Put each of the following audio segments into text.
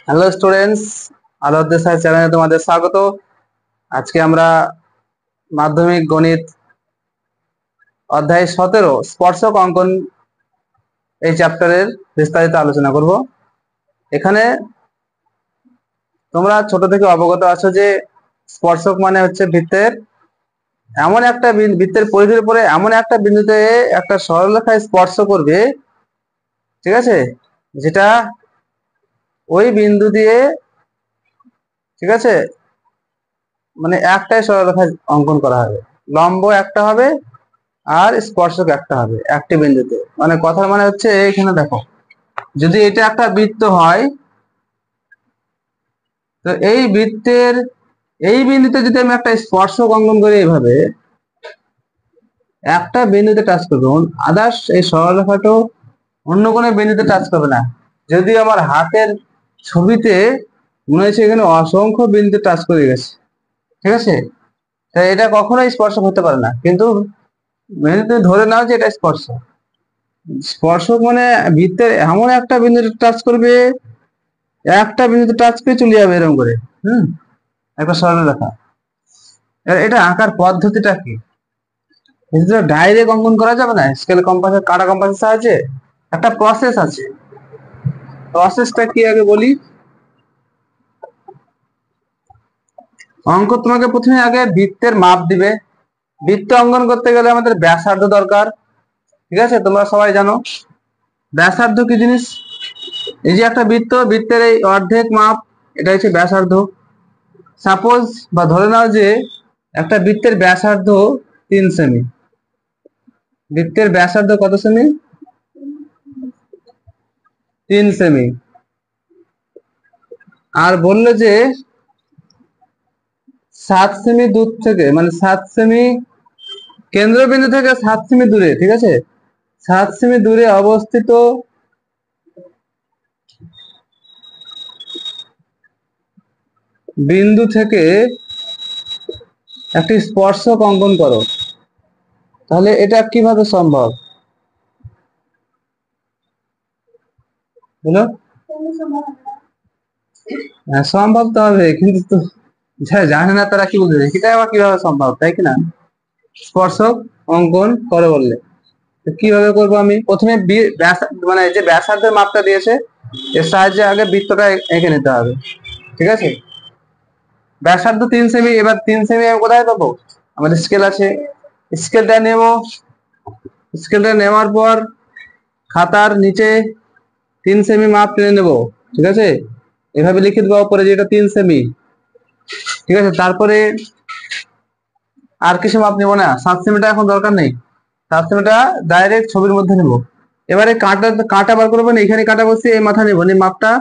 Hello students, আলোর sir চ্যানেলে তোমাদের স্বাগত। আজকে আমরা মাধ্যমিক গণিত অধ্যায় 17 স্পর্শক অঙ্কন এই চ্যাপ্টারের বিস্তারিত আলোচনা করব। এখানে তোমরা ছোট থেকে অবগত আছো যে স্পর্শক মানে হচ্ছে বৃত্তের পরিধির উপরে এমন একটা বিন্দুতে একটা সরলরেখায় স্পর্শ করবে, ঠিক আছে, যেটা ওই বিন্দু দিয়ে, ঠিক আছে, মানে একটাই সরলরেখা অঙ্কন করা হবে। লম্ব একটা হবে আর স্পর্শক একটা হবে একটি বিন্দুতে। মানে কথার মানে হচ্ছে এখানে দেখো, যদি এটা একটা বৃত্ত হয় তো এই বিন্দুতে যদি আমি একটা স্পর্শক অঙ্কন করি, এইভাবে একটা বিন্দুতে টাচ করবে, আদার্স এই সরলরেখাটাও অন্য কোনো বিন্দুতে টাচ করবে না। যদি আমার হাতের ছবিতে মনে হচ্ছে এখানে অসংখ্য বিন্দুতে টাচ করে গেছে, ঠিক আছে, তাই এটা কখনোই স্পর্শক হতে পারে না। কিন্তু তুমি ধরে নাও যে এটা স্পর্শক। স্পর্শক মানে বৃত্তের এমন একটা বিন্দুতে টাচ করবে, একটা বিন্দুতে টাচ করে চলে যাবে এরকম করে। একটা সরলরেখা। এটা আঁকার পদ্ধতিটা কি? ডাইরেক্ট অঙ্কন করা যাবে না, স্কেল কম্পাসের কাটা কম্পাসের সাহায্যে একটা প্রসেস আছে। প্রসেসটা কি আগে বলি। অঙ্ক তোমাকে প্রথমে আগে বৃত্তের মাপ দিবে। বৃত্ত অঙ্কন করতে গেলে আমাদের ব্যাসার্ধ দরকার, ঠিক আছে, তোমরা সবাই জানো ব্যাসার্ধ কি জিনিস। এই যে একটা বৃত্তের এই অর্ধেক মাপ, এটা হচ্ছে ব্যাসার্ধ। সাপোজ বা ধরে নাও যে একটা বৃত্তের ব্যাসার্ধ 3 সেমি। বৃত্তের ব্যাসার্ধ কত সেমি? 3 সেমি। আর বললো যে 7 সেমি দূর থেকে, মানে 7 সেমি কেন্দ্রবিন্দু থেকে 7 সেমি দূরে, ঠিক আছে, 7 সেমি দূরে অবস্থিত বিন্দু থেকে একটি স্পর্শক অঙ্কন করো। তাহলে এটা কিভাবে সম্ভব বলো? সম্ভব তো হবে, কিন্তু তো যারা জানে না তারা কি বলবে, এটা আবার কিভাবে সম্ভব, তাই কিনা? স্পর্শক অঙ্কন করে বললে কিভাবে করব? আমি প্রথমে মানে যে ব্যাসার্ধের মাপটা দিয়েছে এর সাহায্যে আগে বৃত্তটা এঁকে নিতে হবে, ঠিক আছে। ব্যাসার্ধ 3 সেমি। এবার 3 সেমি আমি কোথায় পাবো? আমাদের স্কেল আছে, স্কেলটা নেব। স্কেলটা নেওয়ার পর খাতার নিচে 3 সেমি মাপ টেনে নেব, ঠিক আছে। এভাবে লিখে দেবো উপরে যে এটা 3 সেমি, ঠিক আছে। তারপরে আর কিছু মাপ নেবো না, 7 সেমিটা এখন দরকার নেই। 7 সেমিটা ডাইরেক্ট ছবির মধ্যে নেব। এবারে কাঁটা বার করবো না, এখানে কাঁটা বসে এই মাথা নেবো, নিয়ে মাপটা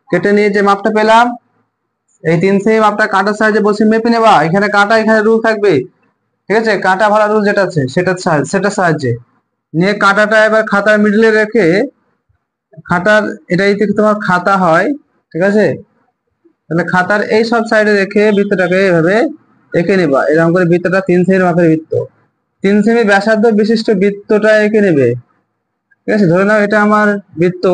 কেটে নিয়ে যে মাপটা পেলাম এই 3 সেমি মাপটা কাঁটার সাহায্যে বসে মেপে নেবা। এখানে কাঁটা, এখানে রুল থাকবে, ঠিক আছে, কাঁটা ভাড়া রুল যেটা আছে সেটার সাহায্যে নিয়ে কাঁটাটা এবার খাতার মিডলে রেখে, খাতার এটাই থেকে তোমার খাতা হয়, ঠিক আছে, তাহলে খাতার এই সব সাইডে রেখে বৃত্তটাকে এভাবে এঁকে নেবা। এরকম করে বৃত্তটা 3 সেমি মাপের বৃত্ত, 3 সেমি ব্যাসার্ধ বিশিষ্ট বৃত্তটা এঁকে নেবে, ঠিক আছে। ধরে নাও এটা আমার বৃত্ত,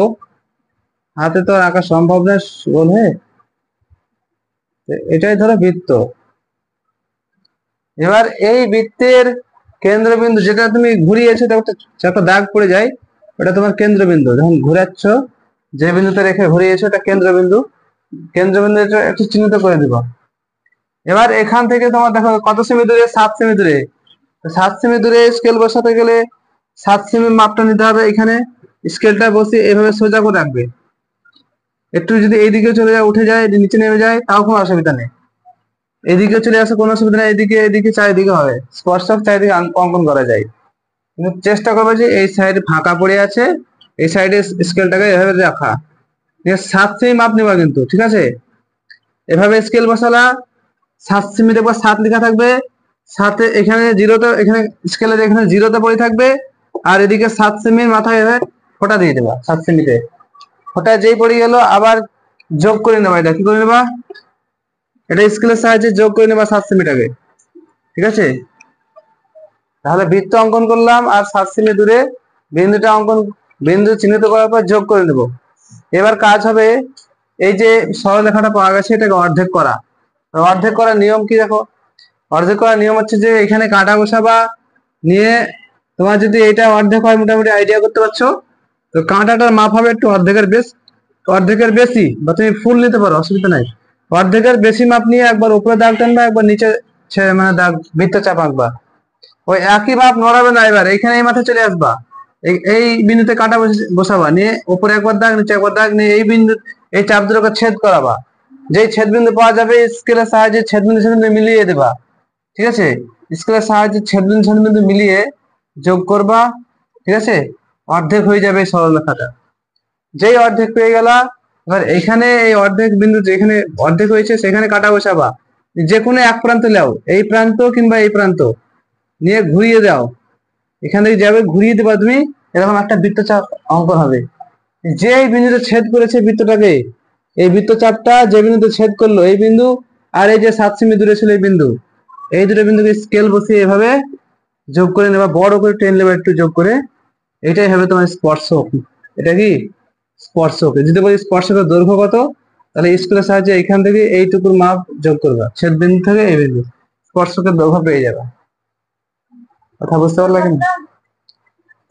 হাতে তো আর আঁকা সম্ভব না গোল হয়ে, এটাই ধরো বৃত্ত। এবার এই বৃত্তের কেন্দ্রবিন্দু যেটা তুমি ঘুরিয়েছো, একটা দাগ পড়ে যায়, ওটা তোমার কেন্দ্রবিন্দু। যখন ঘুরাচ্ছ যে বিন্দুতে রেখে ঘুরিয়েছো এটা কেন্দ্রবিন্দু। কেন্দ্রবিন্দু এটা একটু চিহ্নিত করে দিবা। এবার এখান থেকে তোমার দেখো কত সেমি দূরে? 7 সেমি দূরে। 7 সেমি দূরে স্কেল বসাতে গেলে 7 সেমি মাপটা নিতে হবে। এখানে স্কেলটা বসে এভাবে সোজা করে রাখবে। একটু যদি এইদিকে চলে যায়, উঠে যায়, নিচে নেমে যায়, তাও কোনো অসুবিধা নেই। এদিকে চলে আসে কোনো অসুবিধা নেই, এদিকে চারিদিকে হবে, স্পর্শক চারিদিকে অঙ্কন করা যায়। কিন্তু চেষ্টা করবে যে এই সাইডে ফাঁকা পড়ে আছে, এই সাইডে স্কেলটাকে এভাবে রাখা। 7 সেমি মাপ নেবা কিন্তু, ঠিক আছে। এভাবে স্কেল বসালা, 7 সেমি দেখবা 7 লেখা থাকবে, সাথে এখানে জিরোটা, এখানে স্কেলের এখানে জিরোতে পড়ে থাকবে, আর এদিকে 7 সেমির মাথায় এভাবে ফোঁটা দিয়ে দেবা। 7 সেমিতে ফোঁটা যেই পড়ে গেল আবার যোগ করে নেবা। এটা কি করে নেবা? এটা স্কেলের সাহায্যে যোগ করে নেবা 7 সেমিটাকে, ঠিক আছে। তাহলে বৃত্ত অঙ্কন করলাম আর 7 সেমি দূরে বিন্দু চিহ্নিত করার পর যোগ করে নেব। এবার কাজ হবে এই যে সরলরেখাটা পাওয়া গেছে এটাকে অর্ধেক করা। অর্ধেক করার নিয়ম কি দেখো, অর্ধেক করার নিয়ম হচ্ছে যে এখানে কাটা বসাবা, নিয়ে তোমার যদি এটা অর্ধেক হয় মোটামুটি আইডিয়া করতে পারছো, তো কাঁটাটার মাপ হবে একটু অর্ধেকের বেশি, বা তুমি ফুল নিতে পারো, অসুবিধা নাই। অর্ধেকের বেশি মাপ নিয়ে একবার উপরে দাগ টানবা, একবার নিচে মানে দাগ বৃত্তচাপ আঁকবা। ওই একই মাপ নড়াবে না, এবার এখানে এই মাথায় চলে আসবা, এই বিন্দুতে কাটা বসাবা, নিয়ে উপরে একবার দাগ নিচে একবার দাগ নিয়ে এই বিন্দু এই চাপ দুটোকে ছেদ করাবা। যেই ছেদ বিন্দু পাওয়া যাবে স্কেলের সাহায্যে ছেদ বিন্দু মিলিয়ে দেবা, ঠিক আছে? স্কেলের সাহায্যে ছেদ বিন্দু মিলিয়ে যোগ করবা, ঠিক আছে? অর্ধেক হয়ে যাবে সরলরেখাটা। যেই অর্ধেক পেয়ে গেলা, এবার এখানে এই অর্ধেক বিন্দু যেখানে অর্ধেক হয়েছে সেখানে কাটা বসাবা, যে কোনো এক প্রান্ত নাও, এই প্রান্ত কিংবা এই প্রান্ত নিয়ে ঘুরিয়ে দাও, এখান থেকে যাবে ঘুরিয়ে দেবা তুমি, এরকম একটা বৃত্তচাপ অঙ্কন হবে। যে এই বিন্দুতে ছেদ করেছে বৃত্তটাকে, এই বৃত্তচাপটা যে বিন্দুতে ছেদ করলো এই বিন্দু, আর এই যে 7 সেমি দূরে ছিল এই বিন্দু, এই দুটো বিন্দুকে স্কেল বসিয়ে এভাবে যোগ করে নেবা, বড় করে টেন নেবা একটু যোগ করে, এটাই হবে তোমার স্পর্শক। এটা কি স্পর্শক। যদি বলি স্পর্শকের দৈর্ঘ্য কত, তাহলে স্কেলের সাহায্যে এখান থেকে এইটুকুর মাপ যোগ করবা, ছেদ বিন্দু থেকে এই বিন্দু, স্পর্শকের দৈর্ঘ্য পেয়ে যাবে। কথা বুঝতে পারলে কিনা?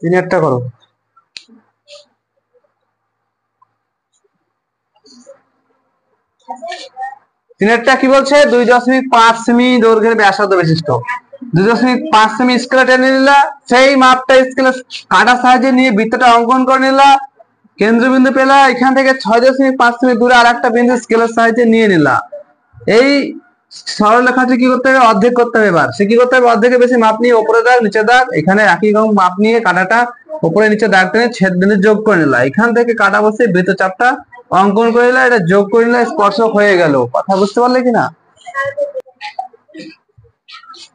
3 করো। 3 কি বলছে? 2.5 সেমি দৈর্ঘ্যের ব্যাসার্ধ বিশিষ্ট 2.5 সেমি স্কেলে টেনে নিলা, সেই মাপটা স্কেলে কাটার সাহায্যে নিয়ে বৃত্তটা অঙ্কন করে নিলা, কেন্দ্রবিন্দু পেলা, এখান থেকে 6.5 সেমি দূরে আর একটা বিন্দু স্কেলের সাহায্যে নিয়ে নিলা। এই সরলরেখাটি কি করতে হবে? অর্ধেক করতে হবে। এবার সে কি করতে হবে? অর্ধেকের বেশি মাপ নিয়ে উপরে দাগ নিচে দাগ, এখানে একই রকম মাপ নিয়ে কাটাটা উপরে নিচে দাগ টেনে ছেদ বিন্দু যোগ করে নিলা, এখান থেকে কাটা বসে বৃত্তচাপটা অঙ্কন করে নিলা, এটা যোগ করে নিলা, স্পর্শক হয়ে গেল। কথা বুঝতে পারলে কিনা?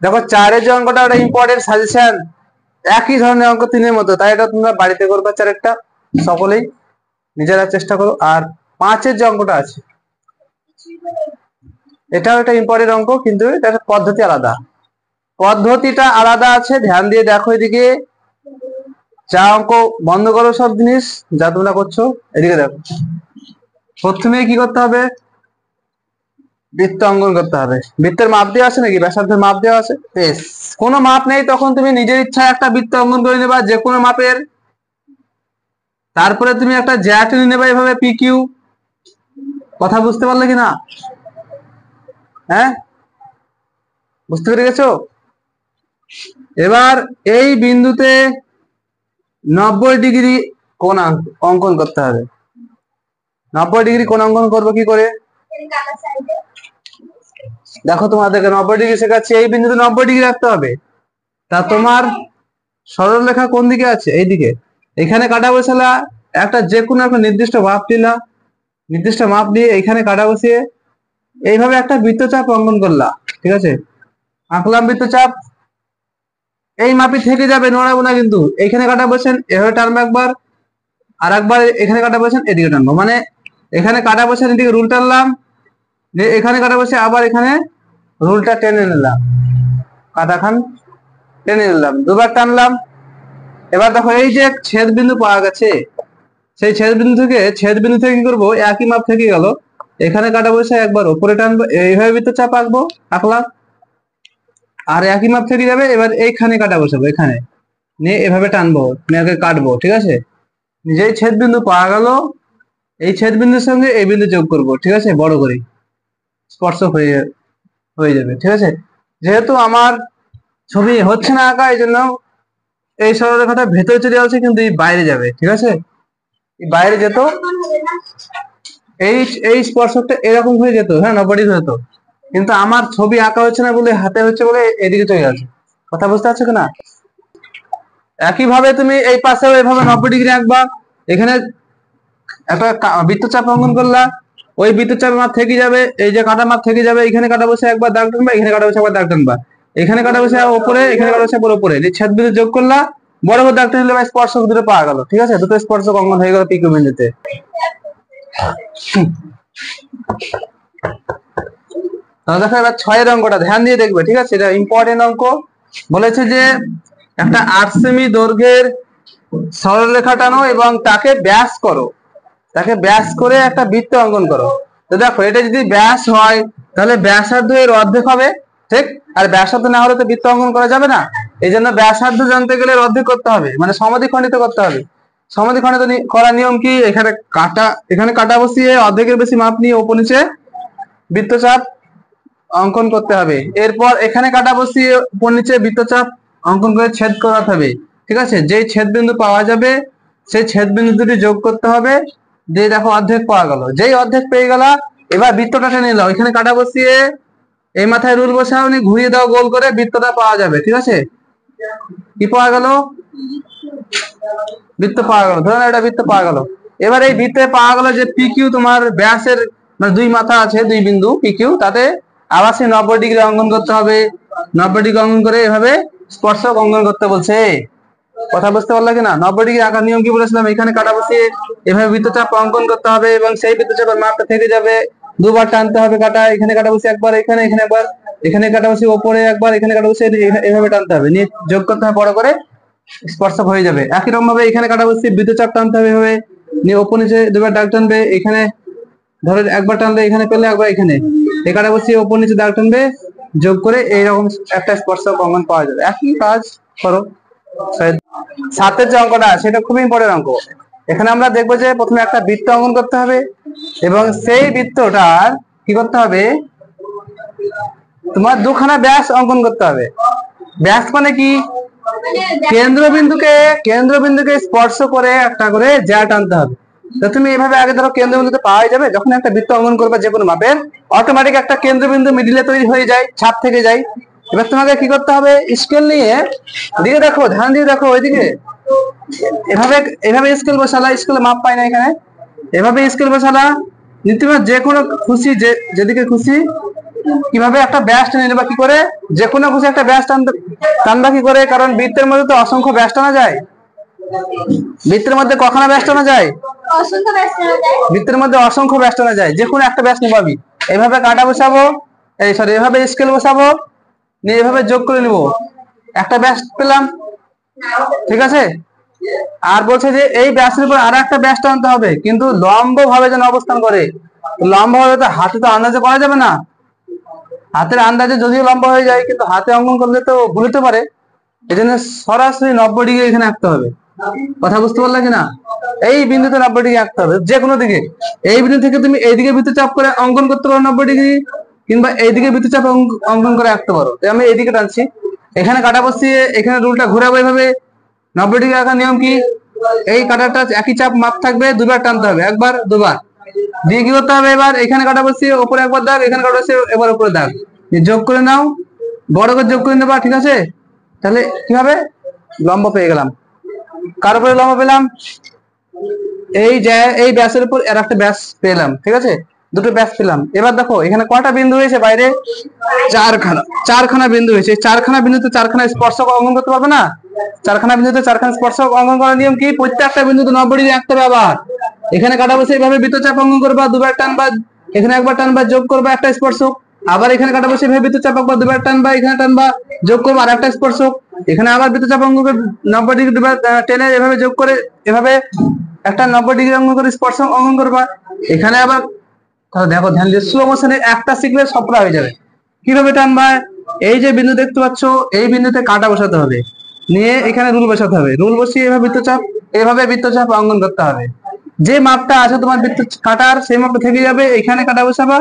দেখো 4-এর যে অঙ্কটা ওটা ইম্পর্টেন্ট সাজেশন, একই ধরনের অঙ্ক 3-এর মতো, তাই এটা তোমরা বাড়িতে করবে 4-একটা, সকলেই নিজেরা চেষ্টা করো। আর 5-এর যে অঙ্কটা আছে এটাও একটা ইম্পর্টেন্ট অঙ্ক, কিন্তু এটা পদ্ধতি আলাদা, পদ্ধতিটা আলাদা আছে। ধ্যান দিয়ে দেখো এদিকে, যা অঙ্ক বন্ধ করো সব জিনিস যা তোমরা করছো, এদিকে দেখো। প্রথমে কি করতে হবে? বৃত্ত অঙ্কন করতে হবে। বৃত্তের মাপ দেওয়া আছে নাকি? ব্যাসার্ধের মাপ দেওয়া আছে? বেশ, কোনো মাপ নেই তখন তুমি নিজের ইচ্ছায় একটা বৃত্ত অঙ্কন করে নেবা, যে কোনো মাপের। তারপরে তুমি একটা জ্যা টেনে নেবা এভাবে PQ। কথা বুঝতে পারলে কিনা? হ্যাঁ, বুঝতে পেরে গেছো? এবার এই বিন্দুতে 90 ডিগ্রি কোণ অঙ্কন করতে হবে। 90 ডিগ্রি কোণ অঙ্কন করবো কি করে? দেখো তোমাদেরকে 90 ডিগ্রি শেখাচ্ছি, এই বিন্দুতে 90 ডিগ্রি রাখতে হবে। তা তোমার সরলরেখা কোন দিকে আছে? এইদিকে। এখানে কাটা বসালা, একটা যে কোনো একটা নির্দিষ্ট মাপ নিলা, নির্দিষ্ট মাপ দিয়ে এখানে কাটা বসিয়ে এইভাবে একটা বৃত্তচাপ অঙ্কন করলা, ঠিক আছে? আঁকলাম বৃত্তচাপ, এই মাপি থেকে যাবে, নড়াবো না কিন্তু। এখানে কাটা বসেন, এভাবে টানবো একবার, আর একবার এখানে কাটা বসেন এদিকে টানবো, মানে এখানে কাটা বসেন এদিকে রুল টানলাম, এখানে কাটা বসে আবার এখানে রুলটা টেনে নিলাম, কাটাখান টেনে নিলাম, দুবার টানলাম। এবার দেখো এই যে ছেদ বিন্দু পাওয়া গেছে, সেই ছেদ বিন্দু থেকে কি করবো? একই মাপ থেকে গেল, এখানে কাটা বসে একবার উপরে টানবো, এইভাবে বৃত্তচাপ আঁকবো, আঁকলাম, আর একই মাপ থেকে যাবে। এবার এইখানে কাটা বসাবো, এখানে নিয়ে এভাবে টানবো, নিয়ে কাটবো, ঠিক আছে? যেই ছেদ বিন্দু পাওয়া গেল, এই ছেদ বিন্দুর সঙ্গে এই বিন্দু যোগ করবো, ঠিক আছে? বড় করে স্পর্শক হয়ে যাবে, ঠিক আছে? যেহেতু আমার ছবি হচ্ছে না আঁকা, এই জন্য এই সরলরেখাটা ভেতরে চলে যাচ্ছে, কিন্তু এই বাইরে যাবে, ঠিক আছে? এই বাইরে যেত, এই স্পর্শকটা এরকম হয়ে যেত, হ্যাঁ 90 ডিগ্রি হতো, কিন্তু আমার ছবি আঁকা হচ্ছে না বলে, হাতে হচ্ছে বলে এদিকে চলে যাচ্ছে। কথা বুঝতে পারছো কিনা? একইভাবে তুমি এই পাশেও এভাবে 90 ডিগ্রি আঁকবা, এখানে একটা বৃত্তচাপ অঙ্কন করলা, ওই বৃত্তচাপ মাপ থেকে যাবে, এই যে কাটা মাপ থেকে যাবে, এখানে কাটা বসে একবার দাগ টানবা, এখানে কাটা বসে একবার দাগ টানবা, এখানে কাটা বসে উপরে, এখানে কাটা বসে উপরে, ছেদ বিন্দু যোগ করলা, বড় বড় দাগ টেনে বা স্পর্শক দুটো পাওয়া গেল, ঠিক আছে? দুটো স্পর্শক অঙ্কন হয়ে গেল PQ বিন্দুতে। দেখো এবার 6-এর অঙ্কটা ধ্যান দিয়ে দেখবে, ঠিক আছে? এটা ইম্পর্টেন্ট অঙ্ক। বলেছে যে একটা 8 সেমি দৈর্ঘ্যের সরলরেখা টানো এবং তাকে ব্যাস করো। তাকে ব্যাস করে একটা বৃত্ত অঙ্কন করো। তো দেখো এটা যদি ব্যাস হয় তাহলে ব্যাসার্ধ এর অর্ধেক হবে, ঠিক? আর ব্যাসার্ধ না হলে তো বৃত্ত অঙ্কন করা যাবে না। এই জন্য ব্যাসার্ধ জানতে গেলে এর অর্ধেক করতে হবে, মানে সমাদ্বিখণ্ডিত করতে হবে। সমাদ্বিখণ্ডিত করার নিয়ম কি? এখানে কাটা বসিয়ে অর্ধেকের বেশি মাপ নিয়ে উপর নিচে বৃত্তচাপ অঙ্কন করতে হবে। এরপর এখানে কাটা বসিয়ে উপর নিচে বৃত্তচাপ অঙ্কন করে ছেদ করাতে হবে, ঠিক আছে? যেই ছেদ বিন্দু পাওয়া যাবে সেই ছেদ বিন্দু দুটি যোগ করতে হবে। যে দেখো অর্ধেক পাওয়া গেল, যেই অর্ধেক পেয়ে গেল এবার বৃত্তটা টেনে নাও, এখানে কাটা বসিয়ে এই মাথায় রুল বসাও, ঘুরিয়ে দাও গোল করে, বৃত্তটা পাওয়া যাবে, ঠিক আছে? কি পাওয়া গেল? বৃত্ত পাওয়া গেল, ধরুন এটা বৃত্ত পাওয়া গেল। এবার এই বৃত্তে পাওয়া গেল যে পি কিউ তোমার ব্যাসের মানে দুই মাথা আছে, দুই বিন্দু পি কিউ, তাতে আবার সেই 90° অঙ্কন করতে হবে। 90° অঙ্কন করে এভাবে স্পর্শক অঙ্কন করতে বলছে। কথা বুঝতে পারলো কিনা? 90° আঁকার নিয়ম কি বলেছিলাম? এখানে কাটা বসিয়ে এভাবে বৃত্তচাপ অঙ্কন করতে হবে এবং সেই বৃত্তচাপের মাপটা থেকে যাবে, দুবার টানতে হবে কাটা। এখানে কাটা বসিয়ে একবার, এখানে একবার, এখানে কাটা বসিয়ে ওপরে একবার, এখানে কাটা বসিয়ে এভাবে টানতে হবে, নিয়ে যোগ করতে হবে, বড় করে স্পর্শক হয়ে যাবে। একই রকম ভাবে এখানে কাটা বসিয়ে বৃত্তচাপ টানতে হবে এভাবে, নিয়ে ওপর নিচে দুবার দাগ টানবে। এখানে ধরো একবার টানলে এখানে পেলে, একবার এখানে, এই কাটা বসিয়ে ওপর নিচে দাগ টানবে, যোগ করে এইরকম একটা স্পর্শক অঙ্কন পাওয়া যাবে। একই কাজ করো। সাতের যে অঙ্কটা সেটা খুবই ইম্পর্টেন্ট অঙ্ক। এখানে আমরা দেখবো যে প্রথমে একটা বৃত্ত অঙ্কন করতে হবে এবং সেই বৃত্তটার কি করতে হবে, তোমার দুখানা ব্যাস অঙ্কন করতে হবে। ব্যাস মানে কি? কেন্দ্রবিন্দুকে স্পর্শ করে একটা করে জ্যা টানতে হবে। তো তুমি এইভাবে আগে ধরো কেন্দ্রবিন্দুতে পাওয়া যাবে, যখন একটা বৃত্ত অঙ্কন করবে যে কোনো মাপের, অটোমেটিক একটা কেন্দ্রবিন্দু মিডিলে তৈরি হয়ে যায়, ছাপ থেকে যায়। এবার তোমাকে কি করতে হবে, স্কেল নিয়ে দিকে দেখো, ধ্যান দিয়ে দেখো ওইদিকে, এভাবে এভাবে স্কেল বসালা, স্কেলে মাপ পাই না এখানে, এভাবে স্কেল বসালা, তুমি যে কোনো খুশি যেদিকে খুশি কিভাবে একটা ব্যাস টেনে নেবা, কি করে? যে কোনো খুশি একটা ব্যাস টানবা কি করে? কারণ বৃত্তের মধ্যে তো অসংখ্য ব্যাস টানা যায়। বৃত্তের মধ্যে কখনো ব্যাস টানা যায়? বৃত্তের মধ্যে অসংখ্য ব্যাস টানা যায়, যে কোনো একটা ব্যাস নিবাবি। এইভাবে কাটা বসাবো, এভাবে স্কেল বসাবো, নিয়ে এভাবে যোগ করে নিব, একটা ব্যাস পেলাম, ঠিক আছে? আর বলছে যে এই ব্যাসের উপর আর একটা ব্যাস টানতে হবে, কিন্তু লম্ব ভাবে যেন অবস্থান করে। লম্ব ভাবে তো হাতে তো আন্দাজে করা যাবে না, হাতের আন্দাজে যদিও লম্বা হয়ে যায়, কিন্তু হাতে অঙ্কন করলে তো ভুল হতে পারে। এই জন্য সরাসরি 90° এখানে আঁকতে হবে। কথা বুঝতে পারলে কিনা? এই বিন্দুতে 90° আঁকতে হবে, যে কোনো দিকে। এই বিন্দু থেকে তুমি এইদিকে বৃত্তচাপ করে অঙ্কন করতে পারো 90°, কিংবা এইদিকে বৃত্তচাপ অঙ্কন করে আঁকতে পারো। আমি এইদিকে টানছি, এখানে কাটা বসিয়ে এখানে রুলটা ঘোরাবো এইভাবে। 90° আঁকার নিয়ম কি? এই কাটাটা একই চাপ মাপ থাকবে, দুবার টানতে হবে, একবার দুবার দিয়ে কি করতে হবে, এবার এখানে কাটা বসিয়ে উপরে একবার দাগ, এখানে কাটা বসিয়ে এবার উপরে দাগ, যোগ করে নাও, বড় করে যোগ করে নেবা, ঠিক আছে? তাহলে কি হবে, লম্ব পেয়ে গেলাম। কার উপরে লম্ব পেলাম? এই ব্যাসের উপর এর একটা ব্যাস পেলাম, ঠিক আছে? দুটো ব্যাস পেলাম। এবার দেখো এখানে কয়টা বিন্দু হয়েছে বাইরে? চারখানা বিন্দু হয়েছে। চারখানা বিন্দুতে চারখানা স্পর্শক অঙ্কন করতে পারবে না? চারখানা বিন্দুতে চারখানা স্পর্শক অঙ্কন করার নিয়ম কি? প্রত্যেকটা বিন্দুতে 90° আঁকতে হবে। আবার এখানে কাটা বসে এইভাবে বৃত্তচাপ অঙ্কন করবা, দুবার টানবা, এখানে একবার টানবা, যোগ করবা একটা স্পর্শক। আবার এখানে কাটা বসে এইভাবে বৃত্তচাপ আঁকবা, দুবার টানবা, এখানে টানবা, যোগ করবা আর একটা স্পর্শক। এখানে আবার বৃত্তচাপ অঙ্কন করে 90° দুবার টেনে এভাবে যোগ করে এভাবে একটা 90° অঙ্কন করে স্পর্শক অঙ্কন করবা। এখানে আবার দেখো ধ্যান দিয়ে স্লো মোশনে একটা শিখলে সবটা হয়ে যাবে। কিভাবে টানবা? এই যে বিন্দু দেখতে পাচ্ছ, এই বিন্দুতে কাটা বসাতে হবে, নিয়ে এখানে রুল বসাতে হবে, রুল বসিয়ে এভাবে বৃত্তচাপ অঙ্কন করতে হবে। যে মাপটা আছে তোমার বৃত্ত কাটার, সেই মাপটা থেকে যাবে। এখানে কাটা বসাবা,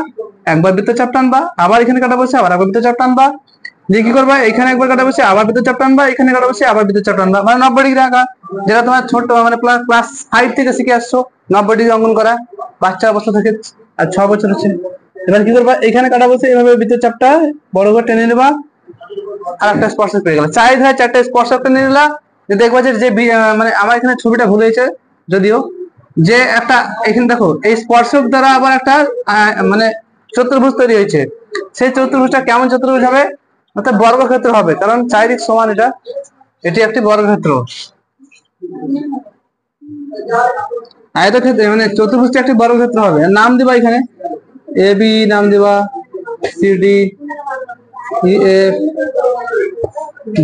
একবার বৃত্তচাপ টানবা, আবার এখানে কাটা বসে আবার একবার বৃত্তচাপ টানবা, দিয়ে কি করবা, এখানে একবার কাটা বসে আবার বৃত্তচাপ টানবা, এখানে কাটা বসে আবার বৃত্তচাপ টানবা, মানে 90° আঁকা। যেটা তোমার ছোট মানে ক্লাস 5 থেকে শিখে আসছো 90° অঙ্কন করা, বাচ্চা অবস্থা থেকে, আর 6 বছর হচ্ছে। এবার কি করবা, এখানে কাটা বসে এভাবে বৃত্তচাপটা বড় করে টেনে নেবা, আর একটা স্পর্শক পেয়ে গেল। চারটা স্পর্শক টেনে নিলা, দেখবা যে মানে আমার এখানে ছবিটা ভুল হয়েছে যদিও, যে একটা এখানে দেখো এই স্পর্শক দ্বারা আবার একটা মানে চতুর্ভুজ তৈরি হয়েছে। সেই চতুর্ভুজটা কেমন চতুর্ভুজ হবে? অর্থাৎ বর্গক্ষেত্র হবে, কারণ চারিদিক সমান। এটি একটি বর্গক্ষেত্র। আয়তক্ষেত্র মানে চতুর্ভুজটা একটি বর্গক্ষেত্র হবে। নাম দিবা এখানে এ বি, নাম দিবা C D E F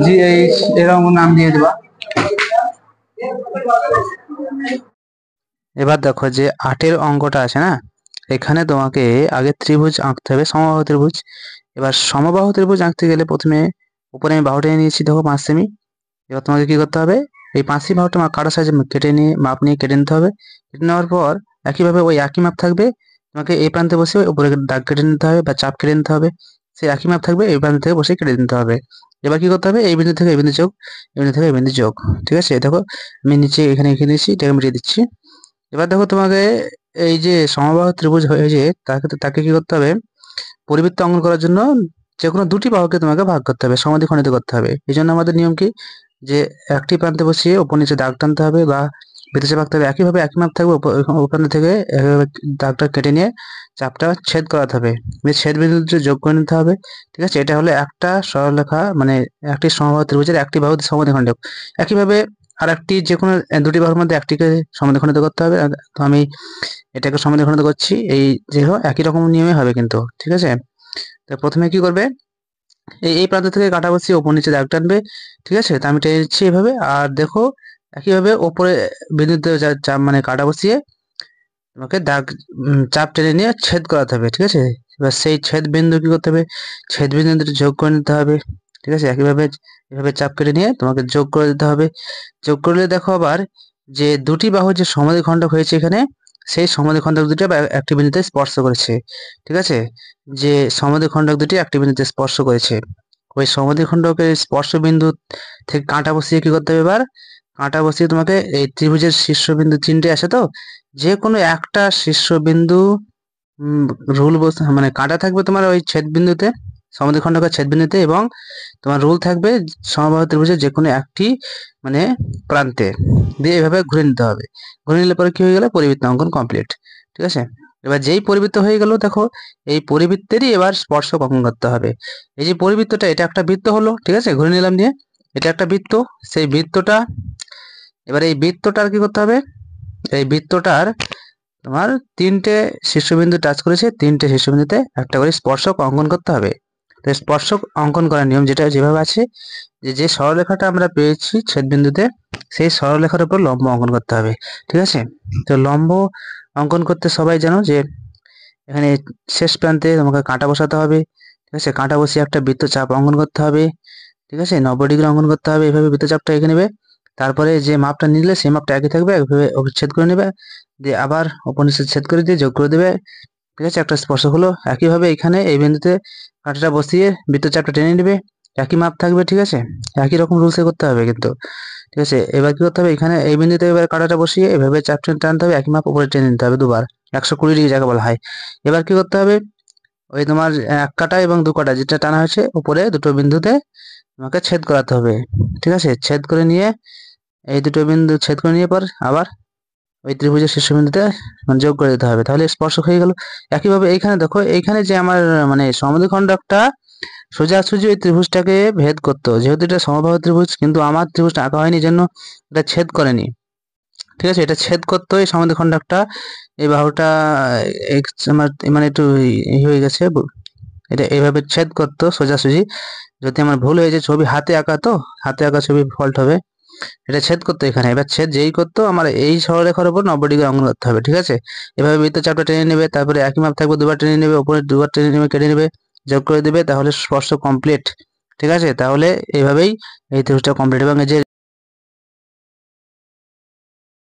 G H, এরকম নাম দিয়ে দিবা। এবার দেখো যে 8-এর অঙ্কটা আছে না, এখানে তোমাকে আগে ত্রিভুজ আঁকতে হবে, সমবাহু ত্রিভুজ। এবার সমবাহু ত্রিভুজ আঁকতে গেলে প্রথমে উপরে আমি বাহুটা নিয়েছি, দেখো 5 সেমি। এবার তোমাকে কি করতে হবে, এই 5 সেমি বাহুটা কাটা সাইজে কেটে নিয়ে মাপ নিয়ে কেটে নিতে হবে। কেটে নেওয়ার পর একইভাবে ওই একই মাপ থাকবে, তোমাকে এই প্রান্তে বসে উপরে দাগ কেটে নিতে হবে বা চাপ কেটে নিতে হবে। সেই একই মাপ থাকবে, এই প্রান্ত থেকে বসে কেটে নিতে হবে। এবার কি করতে হবে, এই বিন্দু থেকে এই বিন্দু যোগ, এই বিন্দু থেকে এই বিন্দু যোগ। ঠিক আছে, দেখো আমি নিচে এখানে এঁকে দিচ্ছি, এটাকে মিটিয়ে দিচ্ছি। এবার দেখো তোমাকে এই যে সমবাহু ত্রিভুজ হয়েছে, তাকে কি করতে হবে, পরিবৃত্ত অঙ্কন করার জন্য যে কোনো দুটি বাহুকে তোমাকে ভাগ করতে হবে, সমাদ্বিখণ্ডিত করতে হবে। এই জন্য আমাদের নিয়ম কি, যে একটি প্রান্তে বসিয়ে উপর নিচে দাগ টানতে হবে বা বৃত্তচাপ আঁকতে হবে। একইভাবে একই মাপ থাকবে, উপর প্রান্ত থেকে একইভাবে দাগটা কেটে নিয়ে চাপটা ছেদ করাতে হবে, ছেদ বিন্দুতে যোগ করে নিতে হবে। ঠিক আছে, এটা হলো একটা সরলরেখা, মানে একটি সমবাহু ত্রিভুজের একটি বাহু সমাদ্বিখণ্ডক। একইভাবে আর একটি যে কোনো দুটি বাহুর মধ্যে একটিকে সমাদ্বিখণ্ডিত করতে হবে। তো আমি এটাকে সমাদ্বিখণ্ডিত করছি, এই যে একই রকম নিয়মে হবে কিন্তু। ঠিক আছে, তো প্রথমে কি করবে, এই প্রান্ত থেকে কাটা বসিয়ে ওপর নিচে দাগ টানবে। ঠিক আছে, তো আমি টেনে দিচ্ছি এভাবে। আর দেখো একইভাবে ওপরে বিন্দুতে চাপ মানে কাটা বসিয়ে তোমাকে দাগ চাপ টেনে নিয়ে ছেদ করাতে হবে। ঠিক আছে, এবার সেই ছেদ বিন্দু কি করতে হবে, ছেদ বিন্দু দুটো যোগ করে নিতে হবে। ঠিক আছে, একইভাবে এভাবে চাপ কেটে নিয়ে তোমাকে যোগ করে দিতে হবে। যোগ করলে দেখো আবার যে দুটি বাহু যে সমাদ্বিখণ্ডক হয়েছে এখানে, সেই সমাদ্বিখণ্ডক দুটি আবার একটি বিন্দুতে স্পর্শ করেছে। ঠিক আছে, যে সমাদ্বিখণ্ডক দুটি একটি বিন্দুতে স্পর্শ করেছে, ওই সমাদ্বিখণ্ডকের স্পর্শ বিন্দু থেকে কাঁটা বসিয়ে কি করতে হবে, এবার কাঁটা বসিয়ে তোমাকে এই ত্রিভুজের শীর্ষবিন্দু 3টে আছে, তো যে কোনো একটা শীর্ষবিন্দু রুল মানে কাঁটা থাকবে তোমার ওই ছেদ বিন্দুতে, সমদ্বিখণ্ডকের ছেদ বিন্দুতে, এবং তোমার রুল থাকবে সমবাহু ত্রিভুজের যে কোনো একটি মানে প্রান্তে, দিয়ে এভাবে ঘুরে নিতে হবে। ঘুরে নিলে পরে কি হয়ে গেল, পরিবৃত্ত অঙ্কন কমপ্লিট। ঠিক আছে, এবার যেই পরিবৃত্ত হয়ে গেল, দেখো এই পরিবৃত্তেরই এবার স্পর্শক অঙ্কন করতে হবে। এই যে পরিবৃত্তটা, এটা একটা বৃত্ত হলো। ঠিক আছে, ঘুরে নিলাম দিয়ে, এটা একটা বৃত্ত। সেই বৃত্তটা, এবার এই বৃত্তটার কি করতে হবে, এই বৃত্তটার তোমার 3টে শীর্ষবিন্দু টাচ করেছে, 3টে শীর্ষবিন্দুতে একটা করে স্পর্শক অঙ্কন করতে হবে। তো স্পর্শক অঙ্কন করার নিয়ম যেটা যেভাবে আছে, যে সরলরেখাটা আমরা পেয়েছি ছেদ বিন্দুতে, সেই সরলরেখার উপর লম্ব অঙ্কন করতে হবে। ঠিক আছে, তো লম্ব অঙ্কন করতে সবাই জানো যে এখানে শেষ প্রান্তে তোমাকে কাঁটা বসাতে হবে। ঠিক আছে, কাঁটা বসিয়ে একটা বৃত্তচাপ অঙ্কন করতে হবে। ঠিক আছে, 90 ডিগ্রি অঙ্কন করতে হবে, এইভাবে বৃত্তচাপটা এঁকে নেবে। তারপরে যে মাপটা নিলে সেই মাপটা একই থাকবে, এইভাবে ছেদ করে নেবে, দিয়ে আবার ওপর নিচে ছেদ করে দিয়ে যোগ করে দেবে। ঠিক আছে, একটা স্পর্শক হলো। একইভাবে এখানে এই বিন্দুতে কাঁটাটা বসিয়ে বৃত্তচাপটা টেনে নেবে, একই মাপ থাকবে। ঠিক আছে, একই রকম রুলসে করতে হবে কিন্তু। ঠিক আছে, এবার কি করতে হবে, এখানে এই বিন্দুতে এবার কাঁটাটা বসিয়ে এভাবে চাপ টানতে হবে, একই মাপ উপরে টেনে নিতে হবে দুবার, 120 ডিগ্রি যাকে বলা হয়। এবার কি করতে হবে, ওই তোমার এক কাটা এবং দু কাটা যেটা টানা হয়েছে উপরে দুটো বিন্দুতে তোমাকে ছেদ করাতে হবে। ঠিক আছে, ছেদ করে নিয়ে এই দুটো বিন্দু ছেদ করে নিয়ে পর আবার ওই ত্রিভুজের শীর্ষবিন্দুতে মানে যোগ করে দিতে হবে, তাহলে স্পর্শক হয়ে গেল। একইভাবে এইখানে দেখো, এইখানে যে আমার মানে সমদ্বিখণ্ডকটা সোজাসুজি ওই ত্রিভুজটাকে ভেদ করতো, যেহেতু এটা সমবাহু ত্রিভুজ, কিন্তু আমার ত্রিভুজটা আঁকা হয়নি জন্য এটা ছেদ করেনি। ঠিক আছে, এটা ছেদ করতো এই সমদ্বিখণ্ডকটা, এই বাহুটা আমার মানে একটু হয়ে গেছে, এটা এইভাবে ছেদ করতো সোজাসুজি। যদি আমার ভুল হয়েছে, ছবি হাতে আঁকা, তো হাতে আঁকা ছবি ফল্ট হবে, এটা ছেদ করতো এখানে। এবার ছেদ যেই করতো আমার এই সরলরেখার উপর 90 ডিগ্রি অঙ্কন করতে হবে। ঠিক আছে, এভাবে বৃত্তচাপটা টেনে নেবে, তারপরে একই মাপ থাকবে, দুবার টেনে নেবে, উপরে দুবার টেনে নেবে, কেটে নেবে, যোগ করে দেবে, তাহলে স্পর্শ কমপ্লিট। ঠিক আছে, তাহলে এইভাবেই এই ত্রিভুজটা কমপ্লিট। এবং এই যে